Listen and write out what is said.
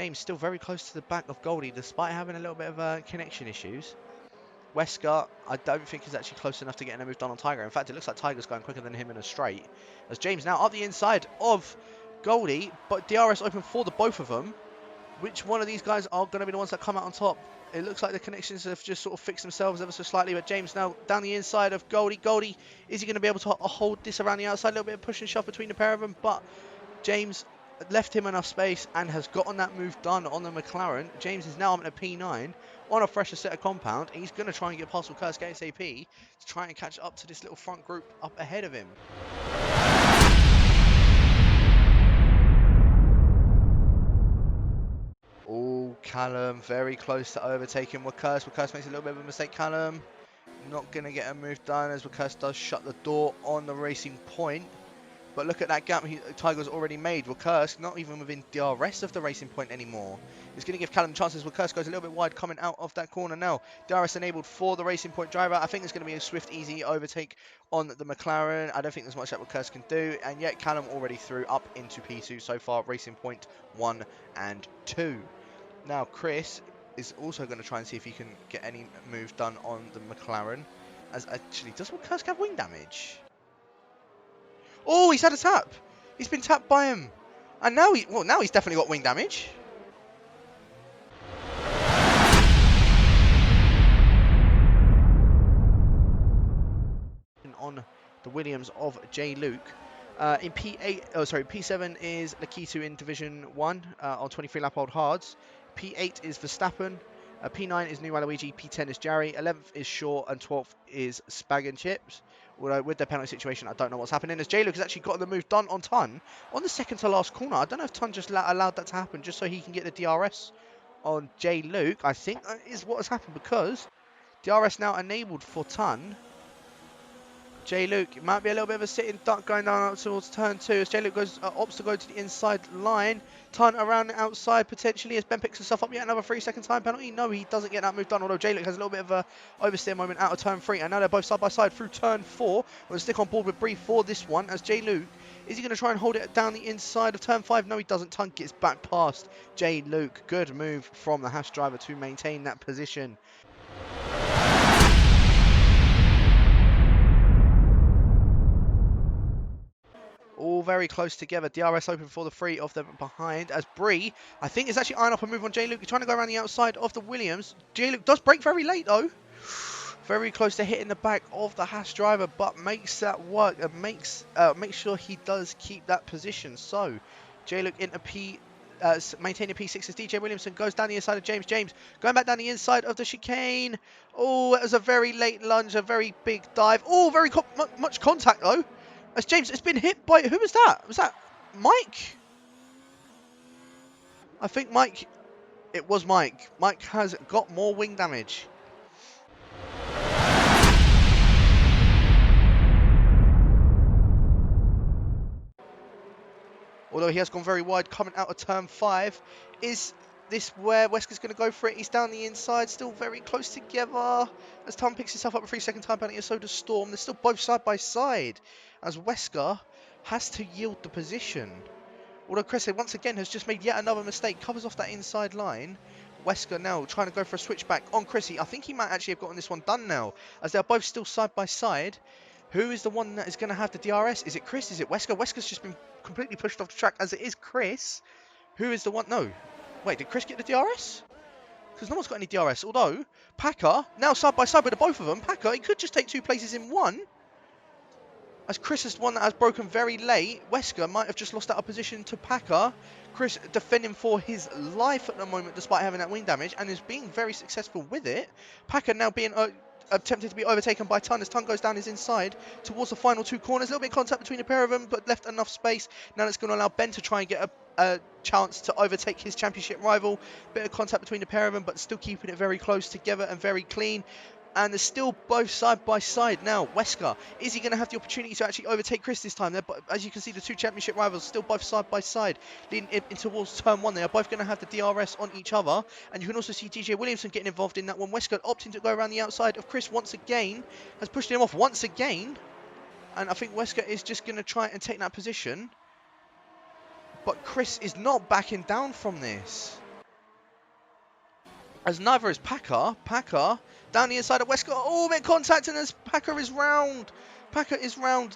James still very close to the back of Goldie, despite having a little bit of connection issues. Wesker, I don't think is actually close enough to getting a move done on Tiger. In fact, it looks like Tiger's going quicker than him in a straight. As James now up the inside of Goldie, but DRS open for the both of them. Which one of these guys are going to be the ones that come out on top? It looks like the connections have just sort of fixed themselves ever so slightly, but James now down the inside of Goldie. Goldie, is he going to be able to hold this around the outside? A little bit of push and shove between the pair of them, but James left him enough space and has gotten that move done on the McLaren. James is now up at P9 on a fresher set of compound. He's going to try and get past Kursk ASAP to try and catch up to this little front group up ahead of him. Oh, Callum very close to overtaking Kursk. Kursk makes a little bit of a mistake. Callum not going to get a move done as Kursk does shut the door on the Racing Point. But look at that gap Tiger's already made. Kursk not even within DRS of the Racing Point anymore. It's going to give Callum chances. Kursk goes a little bit wide coming out of that corner now. DRS enabled for the Racing Point driver. I think it's going to be a swift, easy overtake on the McLaren. I don't think there's much that Kursk can do. And yet Callum already through up into P2 so far. Racing Point 1 and 2. Now Chris is also going to try and see if he can get any move done on the McLaren. As actually, does Kursk have wing damage? Oh, he's had a tap. He's been tapped by him. And now now he's definitely got wing damage. On the Williams of J. Luke. In P7 is Lakitu in Division 1 on 23 lap old hards. P8 is Verstappen. P9 is New Waluigi. P10 is Jarry. 11th is Shaw. And 12th is Spag and Chips. Although with the penalty situation, I don't know what's happening. As J. Luke has actually got the move done on Tun on the second to last corner. I don't know if Tun just allowed that to happen just so he can get the DRS on J. Luke. I think that is what has happened because DRS now enabled for Tun. J. Luke, it might be a little bit of a sitting duck going down up towards turn 2 as J. Luke opts to go to the inside line. Tun around the outside potentially as Ben picks himself up. Yet another 3-second time penalty. No, he doesn't get that move done, although J. Luke has a little bit of a oversteer moment out of turn 3. And now they're both side by side through turn 4. We're going to stick on board with Bree for this one as J. Luke, is he going to try and hold it down the inside of turn 5? No, he doesn't. Tun gets back past J. Luke. Good move from the Haas driver to maintain that position. All very close together. DRS open for the three of them behind as Bree, I think, is actually eyeing up a move on J. Luke. He's trying to go around the outside of the Williams. J. Luke does brake very late though. Very close to hitting the back of the Haas driver, but makes that work and makes sure he does keep that position. So J. Luke into maintaining P6 as DJ Williamson goes down the inside of James. James going back down the inside of the chicane. Oh, it was a very late lunge, a very big dive. Oh, very much contact though. As James has been hit by, who was that? Was that Mike? I think Mike, it was Mike. Mike has got more wing damage. Although he has gone very wide coming out of turn 5. Is this where Wesker's going to go for it? He's down the inside, still very close together. As Tom picks himself up a 3-second time penalty, and so does Storm. They're still both side by side. As Wesker has to yield the position. Although Chris once again has just made yet another mistake. Covers off that inside line. Wesker now trying to go for a switchback on Chrissy. I think he might actually have gotten this one done now. As they're both still side by side. Who is the one that is going to have the DRS? Is it Chris? Is it Wesker? Wesker's just been completely pushed off the track as it is Chris. Who is the one? No. Wait, did Chris get the DRS? Because no one's got any DRS. Although, Packer, now side by side with the both of them. Packer, he could just take 2 places in one. As Chris is the one that has broken very late. Wesker might have just lost that position to Packer. Chris defending for his life at the moment despite having that wing damage and is being very successful with it. Packer now being attempted to be overtaken by Tun as Tun goes down his inside towards the final 2 corners. A little bit of contact between the pair of them, but left enough space. Now that's going to allow Ben to try and get a chance to overtake his championship rival. Bit of contact between the pair of them, but still keeping it very close together and very clean. And they're still both side by side now. Wesker, is he going to have the opportunity to actually overtake Chris this time? As you can see, the 2 championship rivals still both side by side, leading in towards turn 1. They are both going to have the DRS on each other. And you can also see DJ Williamson getting involved in that one. Wesker opting to go around the outside of Chris once again. Has pushed him off once again. And I think Wesker is just going to try and take that position. But Chris is not backing down from this. As neither is Packer. Packer down the inside of Westcott. Oh, bit contact, and as Packer is round. Packer is round.